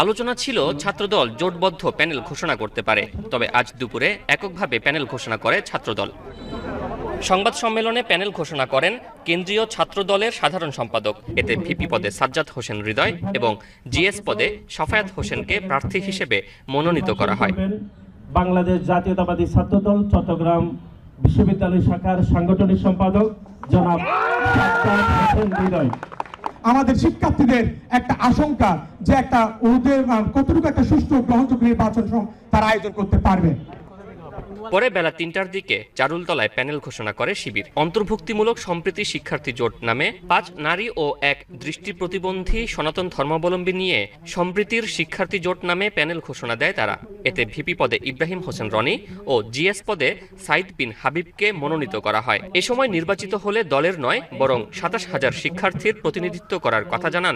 আলোচনা ছিল ছাত্রদল জোটবদ্ধ প্যানেল ঘোষণা করতে পারে, তবে আজ দুপুরে এককভাবে প্যানেল ঘোষণা করে ছাত্রদল। সংবাদ সম্মেলনে প্যানেল ঘোষণা করেন কেন্দ্রীয় ছাত্রদলের সাধারণ সম্পাদক। এতে ভিপি পদে সাজ্জাদ হোসেন হৃদয় এবং জিএস পদে সাফায়াত হোসেনকে প্রার্থী হিসেবে মনোনীত করা হয়। বাংলাদেশ জাতীয়তাবাদী ছাত্রদল চট্টগ্রাম বিশ্ববিদ্যালয় শাখার সাংগঠনিক সম্পাদক জনাব সাজ্জাদ হোসেন হৃদয়। আমাদের শিক্ষার্থীদের একটা আশঙ্কা যে একটা ওদের কতটুকু একটা সুষ্ঠু গ্রহণযোগ্য নির্বাচন তারা আয়োজন করতে পারবে। পরে বেলা ৩টার দিকে চারুলতলায় প্যানেল ঘোষণা করে শিবির। অন্তর্ভুক্তিমূলক সম্প্রীতি শিক্ষার্থী জোট নামে ৫ নারী ও ১ দৃষ্টি প্রতিবন্ধী সনাতন ধর্মাবলম্বী নিয়ে সম্প্রীতির শিক্ষার্থী জোট নামে প্যানেল ঘোষণা দেয় তারা। এতে ভিপি পদে ইব্রাহিম হোসেন রনি ও জিএস পদে সাইদ বিন হাবিবকে মনোনীত করা হয়। এ সময় নির্বাচিত হলে দলের নয় বরং ২৭,০০০ শিক্ষার্থীর প্রতিনিধিত্ব করার কথা জানান